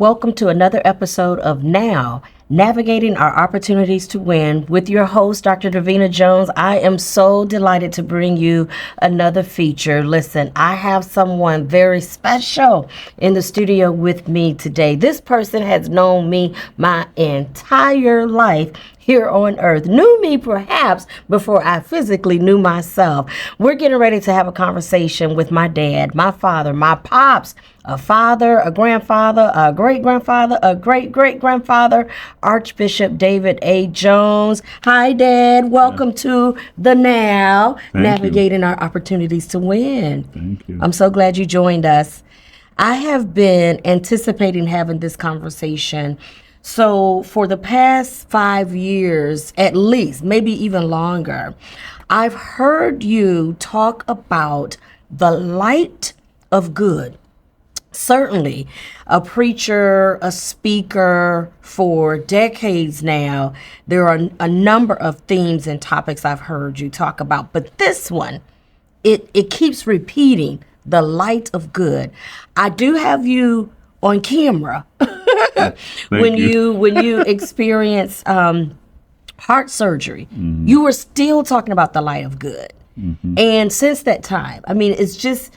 Welcome to another episode of Now, Navigating Our Opportunities to Win with your host, Dr. Davina Jones. I am so delighted to bring you another feature. Listen, I have someone very special in the studio with me today. This person has known me my entire life here on earth, knew me perhaps before I physically knew myself. We're getting ready to have a conversation with my dad, my father, my pops, a father, a grandfather, a great-grandfather, a great-great-grandfather, Archbishop David A. Jones. Hi, Dad. Welcome to the Now, Navigating Our Opportunities to Win. Thank you. I'm so glad you joined us. I have been anticipating having this conversation. So for the past 5 years, at least, maybe even longer, I've heard you talk about the light of good. Certainly, a preacher, a speaker for decades now, there are a number of themes and topics I've heard you talk about. But this one, it keeps repeating, the light of good. I do have you on camera when you experience heart surgery. Mm-hmm. You were still talking about the light of good. Mm-hmm. And since that time, I mean, it's just,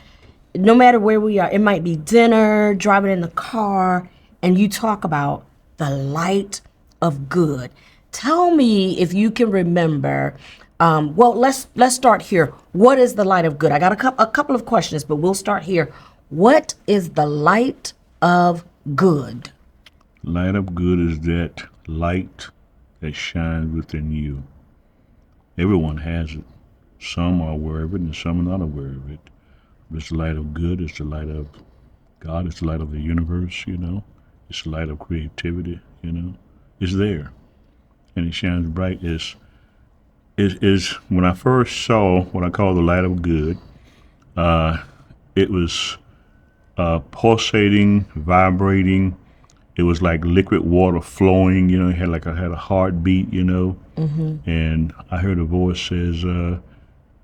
no matter where we are, it might be dinner, driving in the car, and you talk about the light of good. Tell me if you can remember. Well, let's start here. What is the light of good? I got a couple of questions, but we'll start here. What is the light of good? Light of good is that light that shines within you. Everyone has it. Some are aware of it and some are not aware of it. It's the light of good. It's the light of God. It's the light of the universe, you know. It's the light of creativity, you know. It's there. And it shines bright. Is when I first saw what I call the light of good, it was pulsating, vibrating. It was like liquid water flowing, you know. It had a heartbeat, you know. Mm-hmm. And I heard a voice says,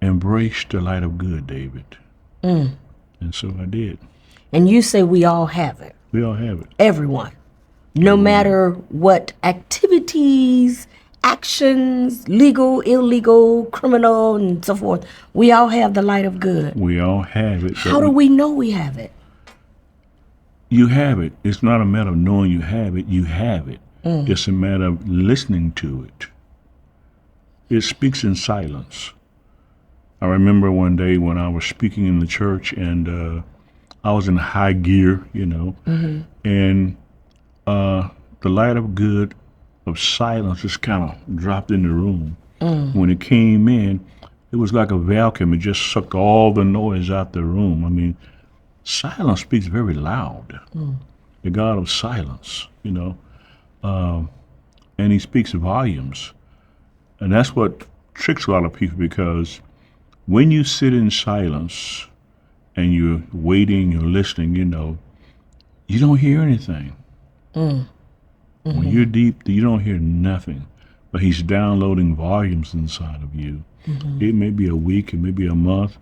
embrace the light of good, David. Mm. And so I did. And you say we all have it. We all have it. Everyone. No matter what activities, actions, legal, illegal, criminal, and so forth, we all have the light of good. We all have it. How do we know we have it? You have it. It's not a matter of knowing you have it. You have it. Mm. It's a matter of listening to it. It speaks in silence. I remember one day when I was speaking in the church and I was in high gear, you know, mm-hmm. and the light of good, of silence, just kind of dropped in the room. Mm. When it came in, it was like a vacuum. It just sucked all the noise out the room. I mean, silence speaks very loud. Mm. The God of silence, you know, and he speaks volumes. And that's what tricks a lot of people, because when you sit in silence and you're waiting, you're listening, you know, you don't hear anything. Mm. Mm-hmm. When you're deep, you don't hear nothing. But he's downloading volumes inside of you. Mm-hmm. It may be a week, it may be a month,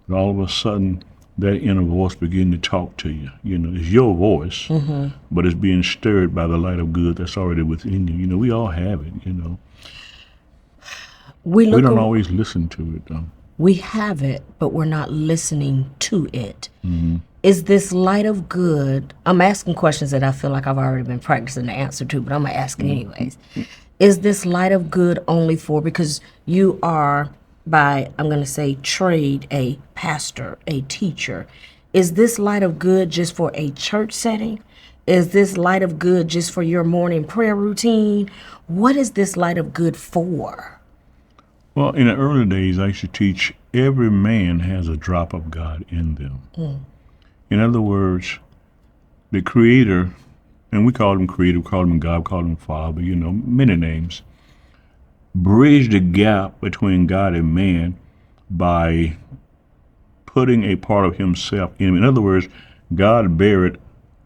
but all of a sudden, that inner voice begins to talk to you. You know, it's your voice, mm-hmm. but it's being stirred by the light of good that's already within you. You know, we all have it, you know. We don't always listen to it, though. We have it, but we're not listening to it. Mm-hmm. Is this light of good? I'm asking questions that I feel like I've already been practicing the answer to, but I'm going to ask it anyways. Is this light of good only for, because you are, by, I'm going to say, trade, a pastor, a teacher. Is this light of good just for a church setting? Is this light of good just for your morning prayer routine? What is this light of good for? Well, in the early days, I used to teach every man has a drop of God in them. Mm. In other words, the Creator, and we call him Creator, we call him God, we call him Father, you know, many names, bridge the gap between God and man by putting a part of himself in him. In other words, God buried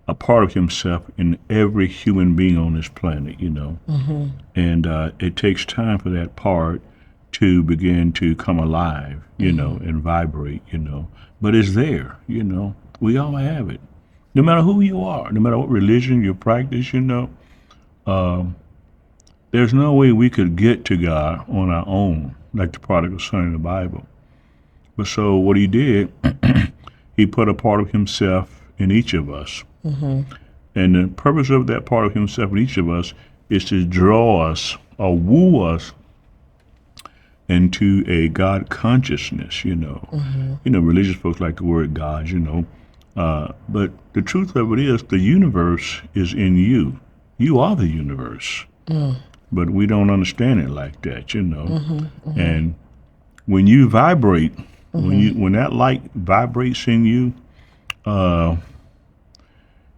a part of himself in every human being on this planet, you know. Mm-hmm. And it takes time for that part to begin to come alive, you know, and vibrate, you know. But it's there, you know. We all have it. No matter who you are, no matter what religion you practice, there's no way we could get to God on our own, like the prodigal son in the Bible. But so what he did, he put a part of himself in each of us. And the purpose of that part of himself in each of us is to draw us or woo us into a God consciousness, Religious folks like the word God, but the truth of it is the universe is in you. You are the universe. But we don't understand it like that, And when you vibrate, when that light vibrates in you,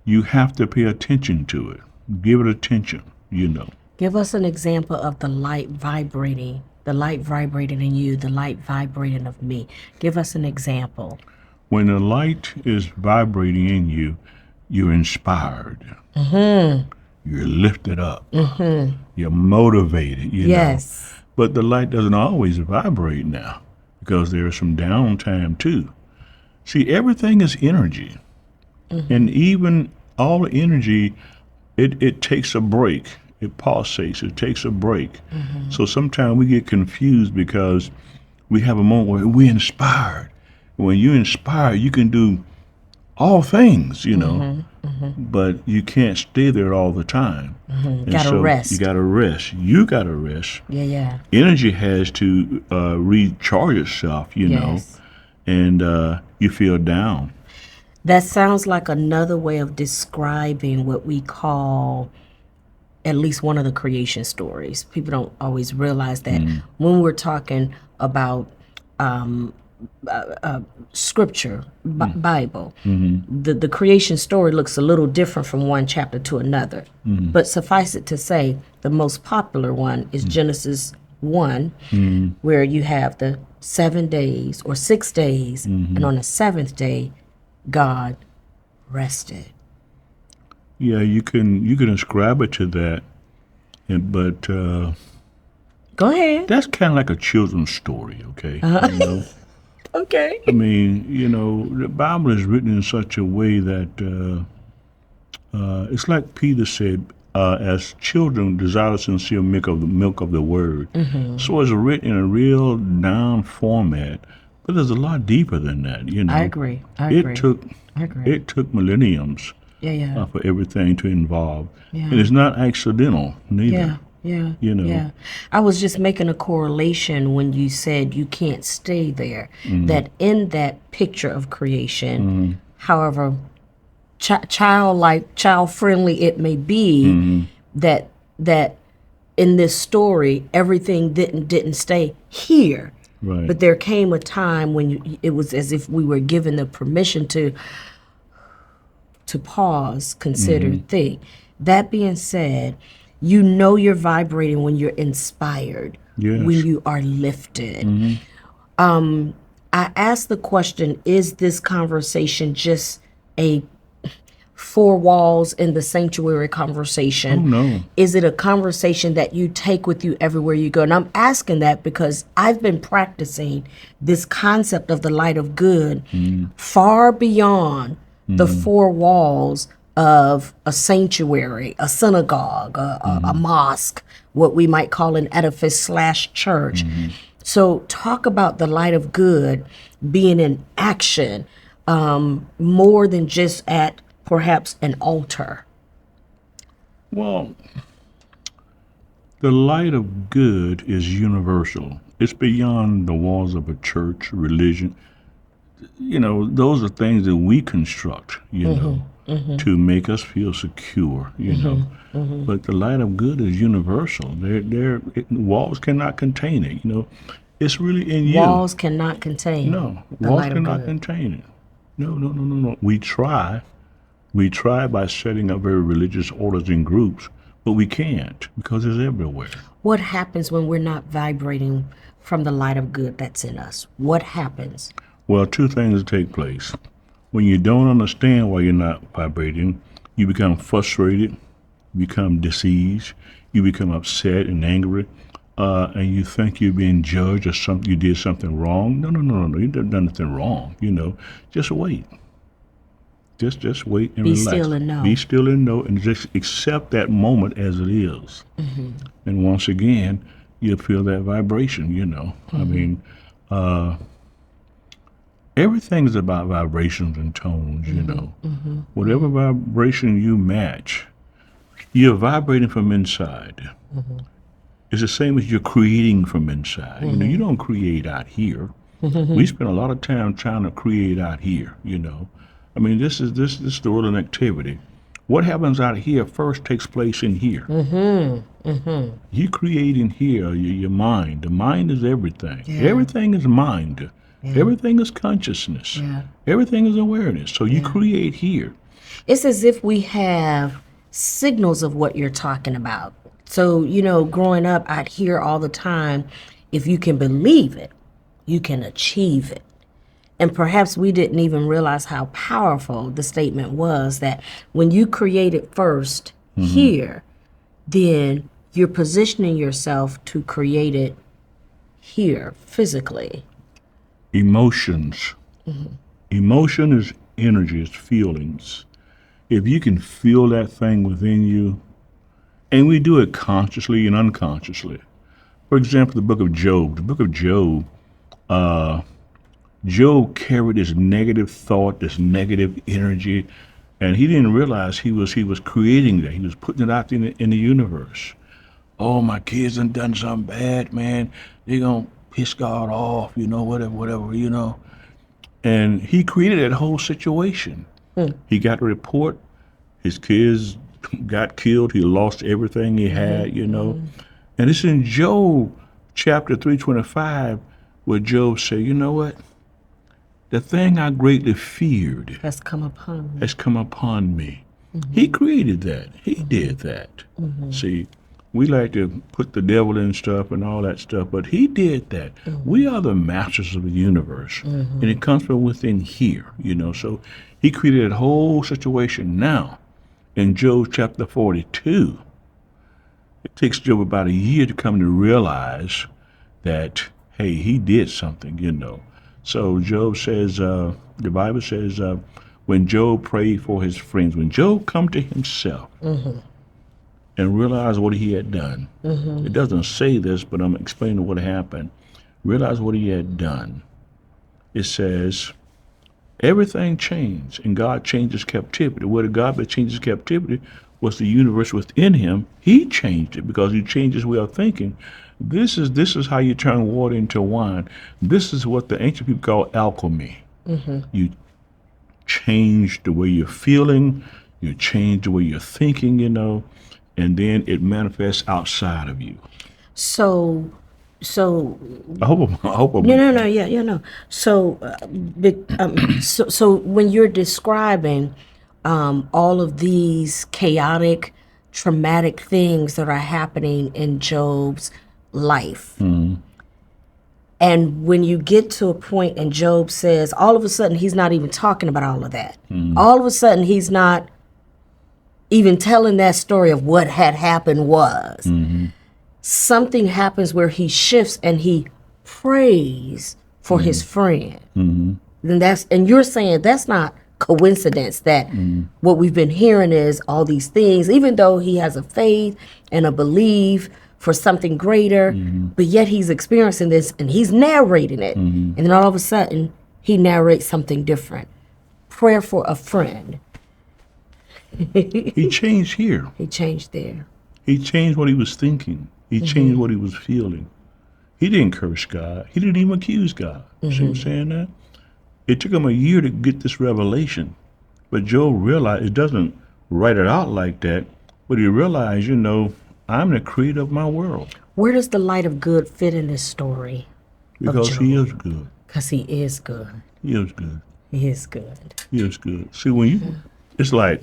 you have to pay attention to it. Give it attention, Give us an example of the light vibrating in you, the light vibrating of me. Give us an example. When the light is vibrating in you, you're inspired. You're lifted up. You're motivated, Yes. know. But the light doesn't always vibrate now because there's some downtime too. See, everything is energy. And even all the energy, it takes a break. It pulsates, it takes a break. So sometimes we get confused because we have a moment where we're inspired. When you're inspired, you can do all things, but you can't stay there all the time. And gotta rest. You gotta rest. You gotta rest. Yeah. Energy has to recharge itself, know, and you feel down. That sounds like another way of describing what we call at least one of the creation stories. People don't always realize that when we're talking about scripture, Bible, the creation story looks a little different from one chapter to another. But suffice it to say, the most popular one is Genesis 1, where you have the 7 days or 6 days, and on the seventh day, God rested. Yeah, you can ascribe it to that, but go ahead. That's kind of like a children's story, okay? Okay. I mean, the Bible is written in such a way that it's like Peter said, as children desire the sincere milk of the word. So it's written in a real down format, but there's a lot deeper than that. I agree. It took millenniums. For everything to involve. And it's not accidental neither. Yeah. I was just making a correlation when you said you can't stay there. That in that picture of creation, however childlike, child-friendly it may be, that in this story, everything didn't stay here. Right. But there came a time when it was as if we were given the permission to pause, consider, think. That being said, you're vibrating when you're inspired, when you are lifted. I asked the question, is this conversation just a 4 walls in the sanctuary conversation? Oh, no. Is it a conversation that you take with you everywhere you go? And I'm asking that because I've been practicing this concept of the light of good far beyond the 4 walls of a sanctuary, a synagogue, a mosque, what we might call an edifice / church. So talk about the light of good being in action, more than just at perhaps an altar. Well, the light of good is universal. It's beyond the walls of a church, religion. Those are things that we construct, to make us feel secure, But the light of good is universal. Walls cannot contain it, It's really in you. Walls cannot contain. No, walls cannot contain it. No. We try by setting up very religious orders and groups, but we can't because it's everywhere. What happens when we're not vibrating from the light of good that's in us? What happens? Well, 2 things take place. When you don't understand why you're not vibrating, you become frustrated, you become diseased, you become upset and angry, and you think you're being judged or something. You did something wrong. No. You didn't done nothing wrong. Just wait. Just wait and Be relax. still and know. Be still and know, and just accept that moment as it is. And once again, you'll feel that vibration. I mean, everything is about vibrations and tones. Whatever vibration you match, you're vibrating from inside. It's the same as you're creating from inside. You don't create out here. We spend a lot of time trying to create out here. I mean, this is the world of activity. What happens out here first takes place in here. You create in here your mind. The mind is everything. Yeah. Everything is mind. Everything is consciousness. Yeah. Everything is awareness. So you create here. It's as if we have signals of what you're talking about. So, growing up, I'd hear all the time, if you can believe it, you can achieve it. And perhaps we didn't even realize how powerful the statement was, that when you create it first here, then you're positioning yourself to create it here physically. Emotions. Emotion is energy, it's feelings. If you can feel that thing within you, and we do it consciously and unconsciously. For example, the book of Job. The book of Job, Job carried this negative thought, this negative energy, and he didn't realize he was creating that. He was putting it out in the universe. Oh, my kids done something bad, man. They're going to piss God off, whatever. And he created that whole situation. He got a report. His kids got killed. He lost everything he had, And it's in Job chapter 325 where Job said, you know what? The thing I greatly feared Has come upon me. He created that. He did that. See, we like to put the devil in stuff and all that stuff, but he did that. We are the masters of the universe, and it comes from within here, So he created a whole situation. Now, in Job chapter 42, it takes Job about a year to come to realize that, hey, he did something, So Job says, the Bible says, when Job prayed for his friends, when Job come to himself and realized what he had done, it doesn't say this, but I'm explaining what happened. Realize what he had done. It says, everything changed, and God changed his captivity. Where the God that changed his captivity was the universe within him. He changed it because he changed his way of thinking. This is how you turn water into wine. This is what the ancient people call alchemy. You change the way you're feeling, you change the way you're thinking, and then it manifests outside of you. So I hope I'm no. So when you're describing all of these chaotic, traumatic things that are happening in Job's life, and when you get to a point and Job says, all of a sudden he's not even talking about all of that. All of a sudden he's not even telling that story of what had happened was. Something happens where he shifts and he prays for his friend. And you're saying that's not coincidence, that what we've been hearing is all these things, even though he has a faith and a belief for something greater, but yet he's experiencing this and he's narrating it. And then all of a sudden he narrates something different. Prayer for a friend. He changed here. He changed there. He changed what he was thinking. He changed what he was feeling. He didn't curse God. He didn't even accuse God. See what I'm saying that? It took him a year to get this revelation. But Job realized, it doesn't write it out like that, but he realized, I'm the creator of my world. Where does the light of good fit in this story? Because he is good. Because he is good. He is good. He is good. He is good. See, when you, it's like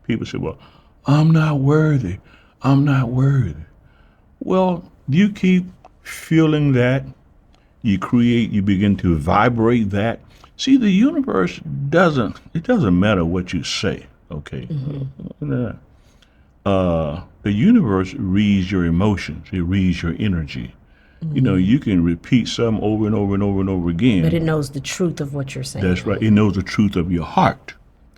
people say, well, I'm not worthy. I'm not worthy. Well, you keep feeling that, you begin to vibrate that. See, the universe doesn't matter what you say, okay? The universe reads your emotions. It reads your energy. You can repeat something over and over and over and over again. But it knows the truth of what you're saying. That's right. It knows the truth of your heart.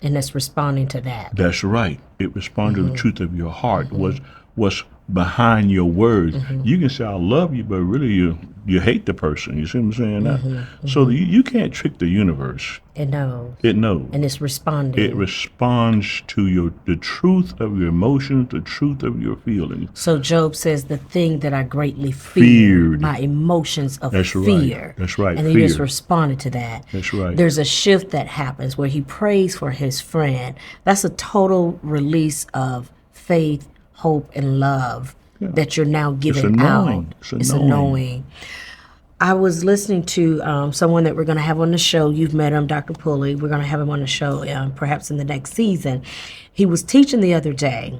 And it's responding to that. That's right. It responds to the truth of your heart. What's behind your words. You can say I love you, but really you hate the person. You see what I'm saying? So you can't trick the universe. It knows. It knows. And it's responding. It responds to the truth of your emotions, the truth of your feelings. So Job says, the thing that I greatly Feared. my emotions of That's fear. Right. That's right. And he just responded to that. That's right. There's a shift that happens where he prays for his friend. That's a total release of faith, hope, and love that you're now giving out. It's a knowing. I was listening to someone that we're going to have on the show. You've met him, Dr. Pulley. We're going to have him on the show perhaps in the next season. He was teaching the other day.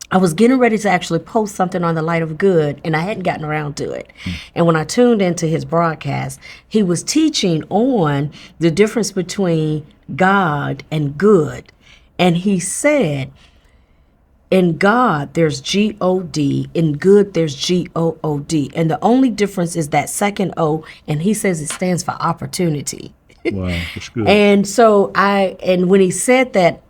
I was getting ready to actually post something on the Light of Good, and I hadn't gotten around to it. And when I tuned into his broadcast, he was teaching on the difference between God and good. And he said, in God, there's G-O-D. In good, there's G-O-O-D. And the only difference is that second O, and he says it stands for opportunity. Wow, that's good. And so when he said that,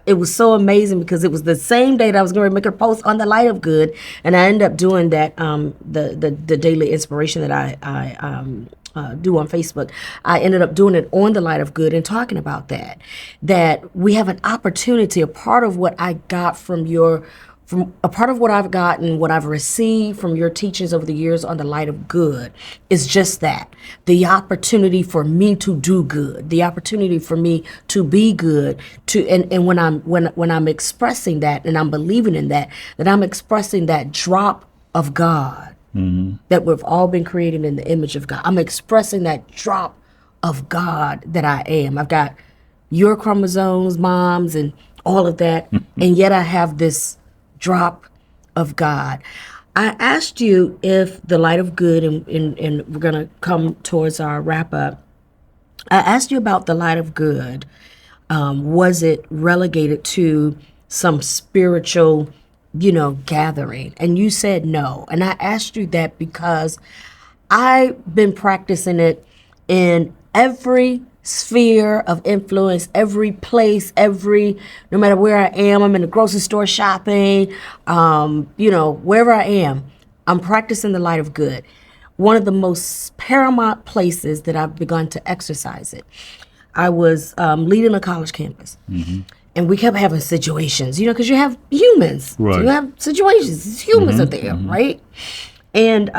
it was so amazing because it was the same day that I was going to make a post on the Light of Good, and I ended up doing that, the daily inspiration that I do on Facebook. I ended up doing it on the Light of Good and talking about that we have an opportunity. A part of what I got from a part of what I've gotten, what I've received from your teachings over the years on the Light of Good is just that, the opportunity for me to do good, the opportunity for me to be good, and when I'm expressing that and I'm believing in that I'm expressing that drop of God. That we've all been created in the image of God. I'm expressing that drop of God that I am. I've got your chromosomes, moms, and all of that, and yet I have this drop of God. I asked you if the Light of Good, and we're going to come towards our wrap up. I asked you about the Light of Good. Was it relegated to some spiritual gathering? And you said no. And I asked you that because I've been practicing it in every sphere of influence, every place, no matter where I am, I'm in the grocery store shopping, wherever I am, I'm practicing the Light of Good. One of the most paramount places that I've begun to exercise it. I was leading a college campus. And we kept having situations, because you have humans. Right. So you have situations. Humans are there, right? And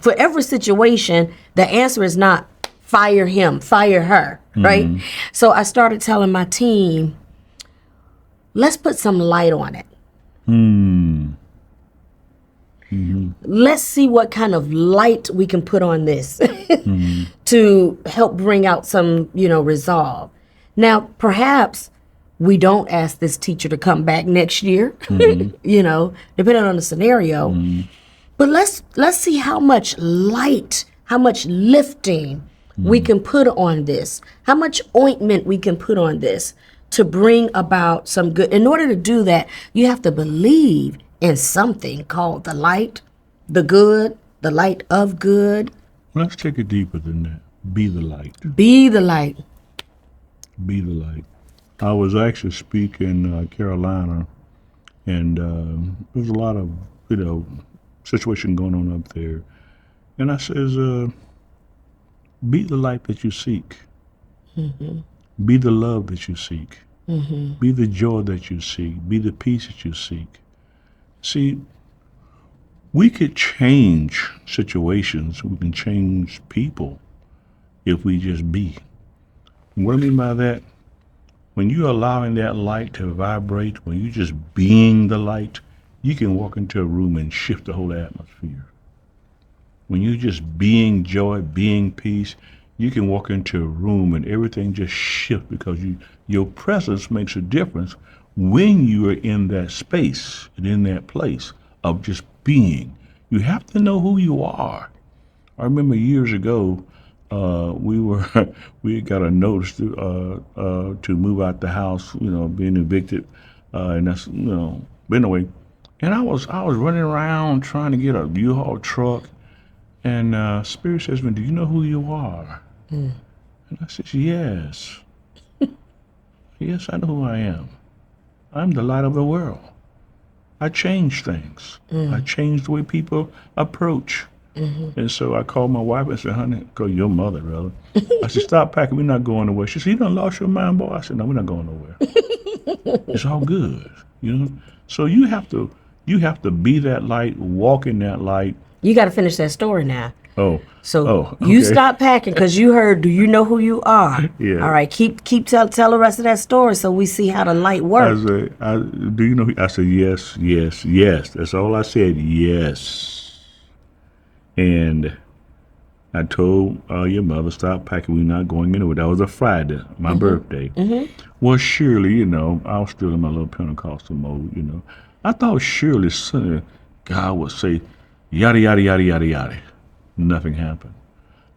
for every situation, the answer is not fire him, fire her, right? So I started telling my team, let's put some light on it. Let's see what kind of light we can put on this to help bring out some, resolve. Now, perhaps we don't ask this teacher to come back next year, depending on the scenario. But let's see how much light, how much lifting we can put on this, how much ointment we can put on this to bring about some good. In order to do that, you have to believe in something called the light, the good, the light of good. Let's take it deeper than that. Be the light. Be the light. Be the light. I was actually speaking in Carolina, and there was a lot of, situation going on up there. And I says, be the light that you seek. Be the love that you seek. Be the joy that you seek. Be the peace that you seek. See, we could change situations. We can change people if we just be. What I mean by that, when you're allowing that light to vibrate, when you're just being the light, you can walk into a room and shift the whole atmosphere. When you're just being joy, being peace, you can walk into a room and everything just shifts because your presence makes a difference when you are in that space and in that place of just being. You have to know who you are. I remember years ago, we got a notice to move out the house, being evicted, and that's, but anyway, and I was running around trying to get a U-Haul truck, and Spirit says to me, do you know who you are? And And I said, yes. Yes, I know who I am. I'm the light of the world. I change things. I change the way people approach. And so I called my wife and said, honey, call your mother, rather. I said, stop packing. We're not going nowhere. She said, you done lost your mind, boy. I said, no, we're not going nowhere. It's all good, you know. So you have to be that light, walk in that light. You got to finish that story now. Oh, So okay. you stop packing because you heard. Do you know who you are? Yeah. All right. Keep tell the rest of that story so we see how the light I works. said, do you know? I said, yes, yes, yes. That's all I said. Yes. And I told your mother, stop packing. We're not going anywhere. That was a Friday, my birthday. Well, surely, you know, I was still in my little Pentecostal mode, you know. I thought surely Sunday God would say, yada, yada, yada, yada, yada. Nothing happened.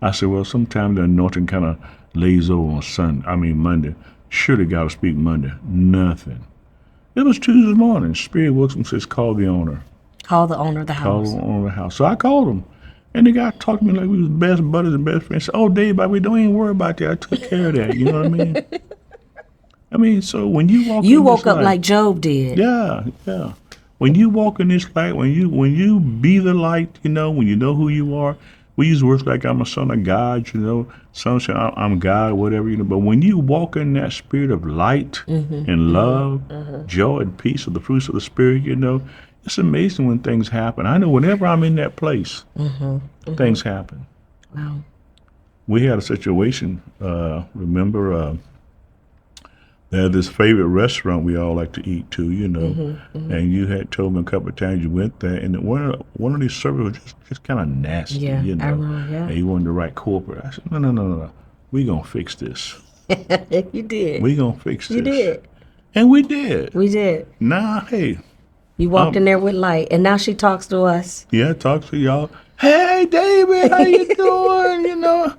I said, well, sometimes the anointing kind of lays over on Monday. Surely God will speak Monday. Nothing. It was Tuesday morning. Spirit Wilson says, call the owner. Call the owner of the Call house. the owner of the house. So I called him. And the guy talked to me like we was best buddies and best friends. Said, oh, Dave, we don't even worry about that. I took care of that. You know what I mean? I mean, so when you walk You in woke this up light, like Job did. yeah, yeah. When you walk in this light, when you be the light, you know, when you know who you are, we use words like I'm a son of God, you know. Some say I'm God, whatever, you know. But when you walk in that spirit of light and love, joy and peace, of the fruits of the spirit, you know, it's amazing when things happen. I know whenever I'm in that place, things happen. Wow. We had a situation. Remember. They had this favorite restaurant we all like to eat to, you know, and you had told me a couple of times you went there, and one of these servers was just kind of nasty, Yeah, you know, I remember, yeah. and he wanted to write corporate. I said, no, we gonna fix this. You did. We gonna fix this. You did. And we did. We did. Nah, hey, You walked in there with light, and now she talks to us. yeah, talk to y'all. Hey, David, how you doing? You know,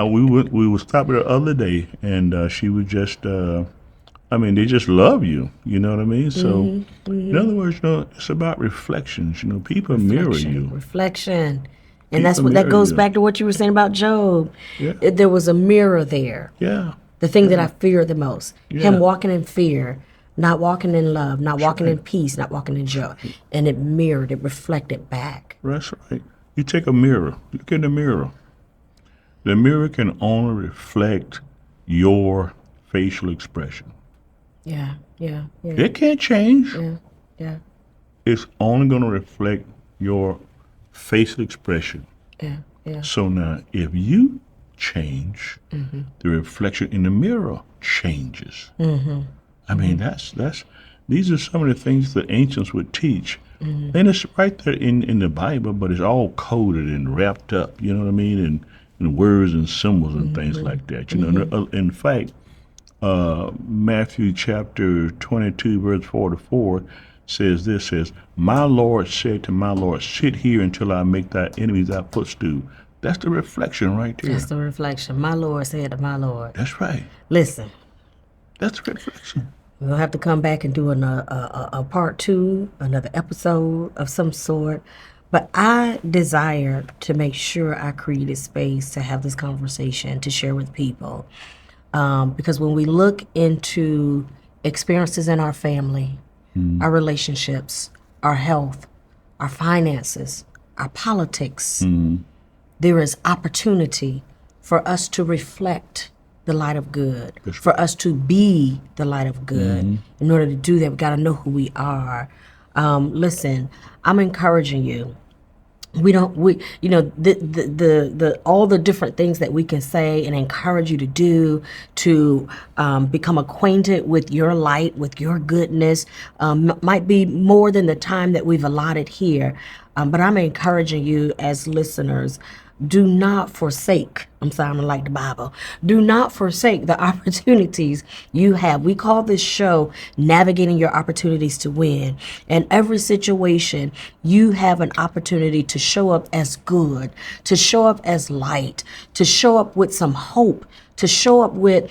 we was stopping the other day, and she was just. They just love you. You know what I mean? So, in other words, you know, it's about reflections. You know, people mirror you. Reflection. And People that mirror goes you. back to what you were saying about Job. Yeah. There was a mirror there. Yeah. The thing that I fear the most. Yeah. Him walking in fear, not walking in love, not walking in peace, not walking in joy. And it mirrored, it reflected back. That's right. You take a mirror. Look in the mirror. The mirror can only reflect your facial expression. Yeah. It can't change. Yeah. It's only going to reflect your facial expression. Yeah. So now, if you change, the reflection in the mirror changes. I mean, that's these are some of the things that ancients would teach. And it's right there in the Bible, but it's all coded and wrapped up, you know what I mean, in words and symbols and things like that. You know, in fact, Matthew chapter 22, verse 44 says, my Lord said to my Lord, sit here until I make thy enemies thy footstool. That's the reflection right there. That's the reflection. My Lord said to my Lord. That's right. Listen. That's the reflection. We'll have to come back and do a part 2, another episode of some sort. But I desire to make sure I created space to have this conversation, to share with people. Because when we look into experiences in our family, our relationships, our health, our finances, our politics, there is opportunity for us to reflect the light of good, for us to be the light of good. In order to do that, we got to know who we are. Listen, I'm encouraging you. The all the different things that we can say and encourage you to do to become acquainted with your light, with your goodness, might be more than the time that we've allotted here. But I'm encouraging you as listeners, do not forsake, I'm sounding like the Bible, do not forsake the opportunities you have. We call this show Navigating Your Opportunities to Win. In every situation, you have an opportunity to show up as good, to show up as light, to show up with some hope, to show up with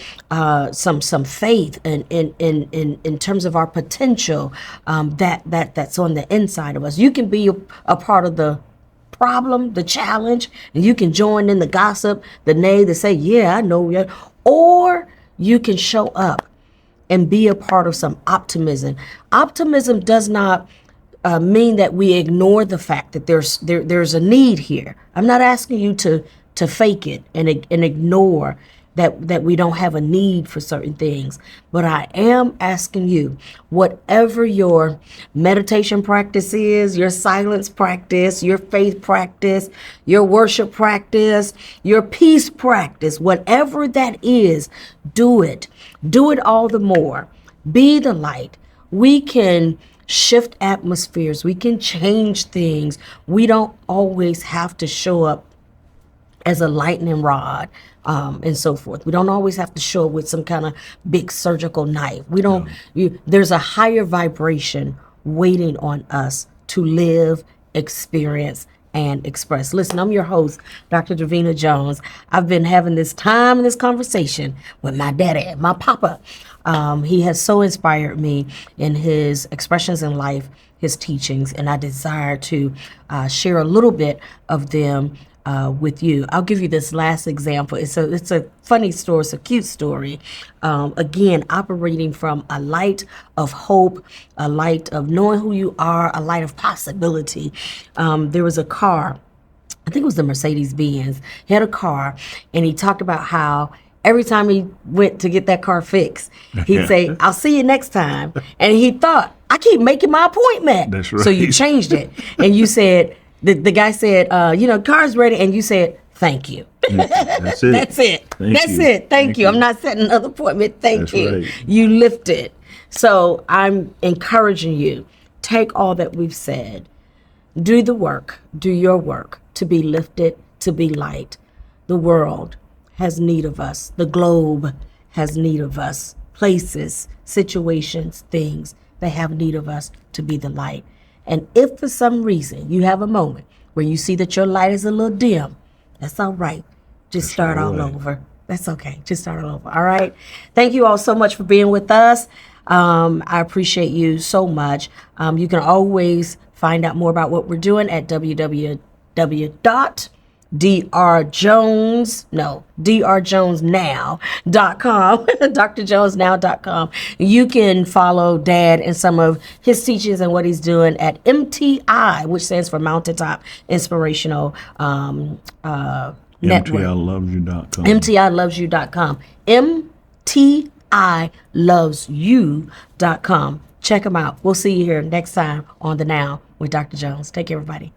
some faith in terms of our potential that's on the inside of us. You can be a part of the problem, the challenge, and you can join in the gossip, the nay, the say, yeah, I know, yeah. Or you can show up and be a part of some optimism. Optimism does not mean that we ignore the fact that there's a need here. I'm not asking you to fake it and ignore that we don't have a need for certain things, but I am asking you, whatever your meditation practice is, your silence practice, your faith practice, your worship practice, your peace practice, whatever that is, do it all the more. Be the light. We can shift atmospheres. We can change things. We don't always have to show up as a lightning rod, and so forth. We don't always have to show up with some kind of big surgical knife. We don't. There's a higher vibration waiting on us to live, experience, and express. Listen, I'm your host, Dr. Davina Jones. I've been having this time and this conversation with my daddy, my papa. He has so inspired me in his expressions in life, his teachings, and I desire to share a little bit of them with you. I'll give you this last example. It's a funny story. It's a cute story. Again, operating from a light of hope, a light of knowing who you are, a light of possibility. There was a car, I think it was the Mercedes-Benz. He had a car, and he talked about how every time he went to get that car fixed, he'd say, I'll see you next time. And he thought, I keep making my appointment. That's right. So you changed it. And you said, the guy said, car's ready. And you said, thank you. That's it. That's it. That's it. Thank you. I'm not setting another appointment. Thank you. Right. You lifted. So I'm encouraging you, take all that we've said, do the work, do your work to be lifted, to be light. The world has need of us. The globe has need of us. Places, situations, things, they have need of us to be the light. And if for some reason you have a moment where you see that your light is a little dim, that's all right. Just start all over. That's okay. Just start all over. All right. Thank you all so much for being with us. I appreciate you so much. You can always find out more about what we're doing at drjonesnow.com, drjonesnow.com. You can follow Dad and some of his teachings and what he's doing at MTI, which stands for Mountaintop Inspirational Network. MTIlovesyou.com. MTIlovesyou.com. MTIlovesyou.com. Check them out. We'll see you here next time on The Now with Dr. Jones. Take care, everybody.